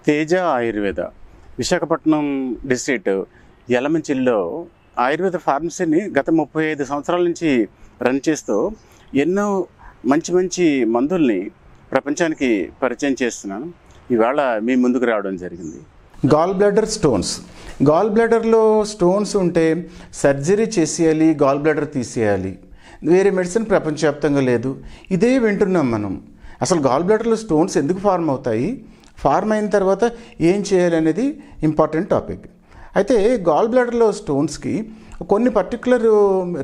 Teja Ayurveda Visakhapatnam district యలమంచిలిలో Ayurveda ఫార్మసీని గత 35 సంవత్సరాల నుంచి రన్ చేస్తూ ఎన్నో మంచి మంచి మందుల్ని ప్రపంచానికి పరిచయం చేస్తున్నాను. ఇవాళ మీ ముందుకు రావడం జరిగింది. Gallbladder stones. గాల్ బ్లాడర్లో స్టోన్స్ ఉంటే సర్జరీ చేసేయాలి, గాల్ బ్లాడర్ తీసేయాలి. వేరే మెడిసిన్ ప్రపంచవ్యాప్తంగా లేదు. ఇదే వింటున్నాం మనం. అసలు గాల్ బ్లాడర్లో స్టోన్స్ ఎందుకు ఫార్మ్ అవుతాయి, ఫార్మ్ అయిన తర్వాత ఏం చేయాలి అనేది ఇంపార్టెంట్ టాపిక్. అయితే గాల్ బ్లాడర్లో స్టోన్స్కి కొన్ని పర్టికులర్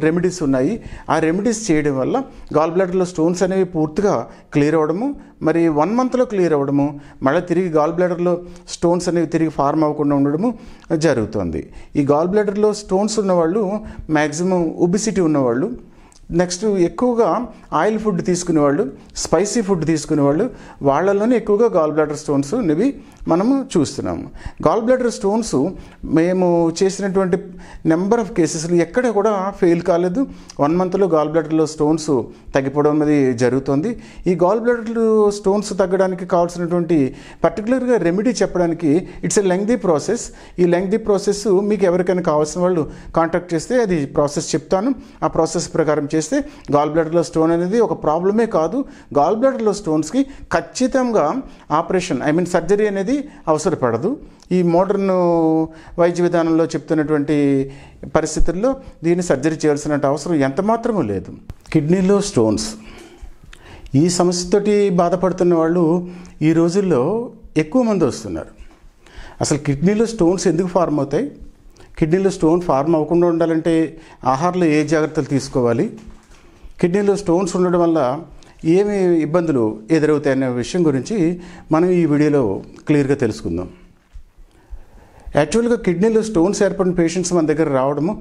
రెమెడీస్ ఉన్నాయి. ఆ రెమెడీస్ చేయడం వల్ల గాల్ బ్లాడర్లో స్టోన్స్ అనేవి పూర్తిగా క్లియర్ అవ్వడము, మరి 1 మంత్లో క్లియర్ అవ్వడము, మళ్ళీ తిరిగి గాల్ బ్లాడర్లో స్టోన్స్ అనేవి తిరిగి ఫార్మ్ అవ్వకుండా ఉండడము జరుగుతుంది. ఈ గాల్ బ్లాడర్లో స్టోన్స్ ఉన్నవాళ్ళు మ్యాక్సిమం ఒబిసిటీ ఉన్నవాళ్ళు, నెక్స్ట్ ఎక్కువగా ఆయిల్ ఫుడ్ తీసుకునేవాళ్ళు, స్పైసీ ఫుడ్ తీసుకునేవాళ్ళు, వాళ్ళలోనే ఎక్కువగా గాల్ బ్లాడర్ స్టోన్స్ అనేవి మనము చూస్తున్నాము. గాల్ బ్లాడర్ స్టోన్స్ మేము చేసినటువంటి నెంబర్ ఆఫ్ కేసెస్లు ఎక్కడ కూడా ఫెయిల్ కాలేదు. 1 మంత్లో గాల్ బ్లాడర్లో స్టోన్స్ తగ్గిపోవడం అనేది జరుగుతుంది. ఈ గాల్ బ్లాడర్ స్టోన్స్ తగ్గడానికి కావాల్సినటువంటి పర్టికులర్గా రెమెడీ చెప్పడానికి ఇట్స్ ఎ లెంగ్దీ ప్రాసెస్. ఈ లెంగ్దీ ప్రాసెస్ మీకు ఎవరికైనా కావాల్సిన వాళ్ళు కాంటాక్ట్ చేస్తే అది ప్రాసెస్ చెప్తాను. ఆ ప్రాసెస్ ప్రకారం చేస్తే గాల్ బ్లాడర్లో స్టోన్ అనేది ఒక ప్రాబ్లమే కాదు. గాల్ బ్లాడర్లో స్టోన్స్కి ఖచ్చితంగా ఆపరేషన్ సర్జరీ అనేది అవసరపడదు. ఈ మోడర్న్ వైద్య విధానంలో చెప్తున్నటువంటి పరిస్థితుల్లో దీన్ని సర్జరీ చేయాల్సిన అవసరం ఎంత మాత్రమూ లేదు. కిడ్నీలో స్టోన్స్, ఈ సమస్యతోటి బాధపడుతున్న వాళ్ళు ఈ రోజుల్లో ఎక్కువ మంది వస్తున్నారు. అసలు కిడ్నీలో స్టోన్స్ ఎందుకు ఫార్మ్ అవుతాయి, కిడ్నీలో స్టోన్ ఫార్మ్ అవ్వకుండా ఉండాలంటే ఆహారంలో ఏ జాగ్రత్తలు తీసుకోవాలి, కిడ్నీలో స్టోన్స్ ఉండడం వల్ల ఏమి ఇబ్బందులు ఎదురవుతాయనే విషయం గురించి మనం ఈ వీడియోలో క్లియర్గా తెలుసుకుందాం. యాక్చువల్గా కిడ్నీలో స్టోన్స్ ఏర్పడిన పేషెంట్స్ మన దగ్గర రావడము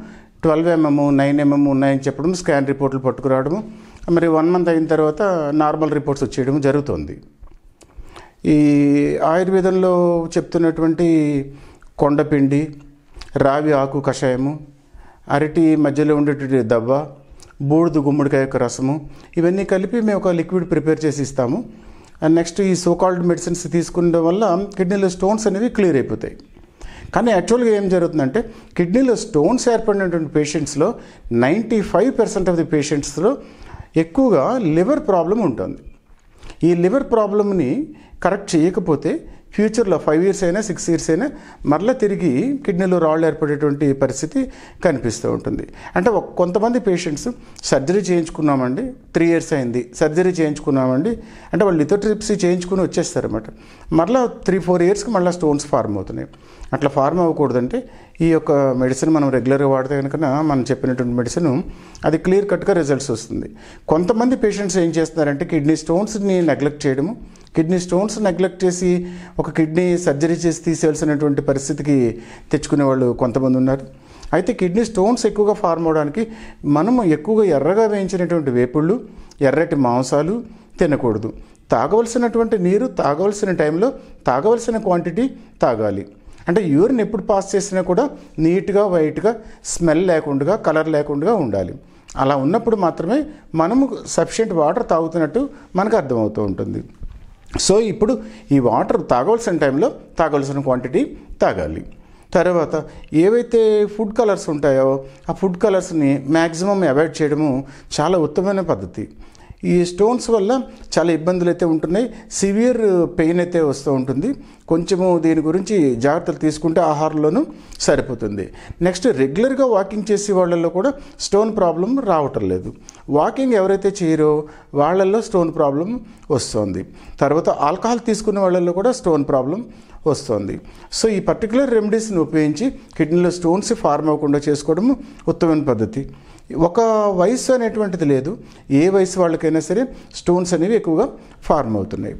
12 mm 9 mm ఉన్నాయని చెప్పడం, స్కాన్ రిపోర్ట్లు పట్టుకురావడము, మరి 1 మంత్ అయిన తర్వాత నార్మల్ రిపోర్ట్స్ వచ్చేయడం జరుగుతుంది. ఈ ఆయుర్వేదంలో చెప్తున్నటువంటి కొండపిండి, రావి ఆకు కషాయము, అరటి మధ్యలో ఉండేటువంటి దవ్వ, బూడిద గుమ్మడికాయ యొక్క రసము, ఇవన్నీ కలిపి మేము ఒక లిక్విడ్ ప్రిపేర్ చేసి ఇస్తాము. అండ్ నెక్స్ట్ ఈ సోకాల్డ్ మెడిసిన్స్ తీసుకునే వల్ల కిడ్నీలో స్టోన్స్ అనేవి క్లియర్ అయిపోతాయి. కానీ యాక్చువల్గా ఏం జరుగుతుందంటే కిడ్నీలో స్టోన్స్ ఏర్పడినటువంటి పేషెంట్స్లో 95% ఆఫ్ ది పేషెంట్స్లో ఎక్కువగా లివర్ ప్రాబ్లం ఉంటుంది. ఈ లివర్ ప్రాబ్లమ్ని కరెక్ట్ చేయకపోతే ఫ్యూచర్లో 5 years అయినా 6 years అయినా మరలా తిరిగి కిడ్నీలో రాళ్ళు ఏర్పడేటువంటి పరిస్థితి కనిపిస్తూ ఉంటుంది. అంటే కొంతమంది పేషెంట్స్ సర్జరీ చేయించుకున్నామండి, 3 years అయింది, సర్జరీ చేయించుకున్నామండి అంటే వాళ్ళు లిథోట్రిప్సీ చేయించుకుని వచ్చేస్తారన్నమాట. మరలా 3-4 yearsకి మళ్ళీ స్టోన్స్ ఫార్మ్ అవుతున్నాయి. అట్లా ఫార్మ్ అవ్వకూడదంటే ఈ యొక్క మెడిసిన్ మనం రెగ్యులర్గా వాడితే కనుక మనం చెప్పినటువంటి మెడిసిన్ అది క్లియర్ కట్గా రిజల్ట్స్ వస్తుంది. కొంతమంది పేషెంట్స్ ఏం చేస్తున్నారంటే కిడ్నీ స్టోన్స్ని నెగ్లెక్ట్ చేయడము, కిడ్నీ స్టోన్స్ నెగ్లెక్ట్ చేసి ఒక కిడ్నీ సర్జరీ చేసి తీసేయాల్సినటువంటి పరిస్థితికి తెచ్చుకునే వాళ్ళు కొంతమంది ఉన్నారు. అయితే కిడ్నీ స్టోన్స్ ఎక్కువగా ఫార్మ్ అవడానికి మనము ఎక్కువగా ఎర్రగా వేయించినటువంటి వేపుళ్ళు, ఎర్రటి మాంసాలు తినకూడదు. తాగవలసినటువంటి నీరు తాగవలసిన టైంలో తాగవలసిన క్వాంటిటీ తాగాలి. అంటే యూరిన్ ఎప్పుడు పాస్ చేసినా కూడా నీట్గా, వైట్గా, స్మెల్ లేకుండా, కలర్ లేకుండా ఉండాలి. అలా ఉన్నప్పుడు మాత్రమే మనము సఫిషియెంట్ వాటర్ తాగుతున్నట్టు మనకు అర్థమవుతూ ఉంటుంది. సో ఇప్పుడు ఈ వాటర్ తాగవలసిన టైంలో తాగవలసిన క్వాంటిటీ తాగాలి. తర్వాత ఏవైతే ఫుడ్ కలర్స్ ఉంటాయో ఆ ఫుడ్ కలర్స్ని మ్యాక్సిమం అవాయిడ్ చేయడము చాలా ఉత్తమమైన పద్ధతి. ఈ స్టోన్స్ వల్ల చాలా ఇబ్బందులు అయితే ఉంటున్నాయి, సివియర్ పెయిన్ అయితే వస్తూ ఉంటుంది. కొంచెము దీని గురించి జాగ్రత్తలు తీసుకుంటే ఆహారంలోనూ సరిపోతుంది. నెక్స్ట్ రెగ్యులర్గా వాకింగ్ చేసే వాళ్ళల్లో కూడా స్టోన్ ప్రాబ్లం రావటం లేదు. వాకింగ్ ఎవరైతే చేయరో వాళ్ళల్లో స్టోన్ ప్రాబ్లం వస్తుంది. తర్వాత ఆల్కహాల్ తీసుకునే వాళ్ళల్లో కూడా స్టోన్ ప్రాబ్లం వస్తుంది. సో ఈ పర్టికులర్ రెమెడీస్ని ఉపయోగించి కిడ్నీలో స్టోన్స్ ఫార్మ్ అవ్వకుండా చేసుకోవడం ఉత్తమమైన పద్ధతి. ఒక వయసు అనేటువంటిది లేదు, ఏ వయసు వాళ్ళకైనా సరే స్టోన్స్ అనేవి ఎక్కువగా ఫార్మ్ అవుతున్నాయి.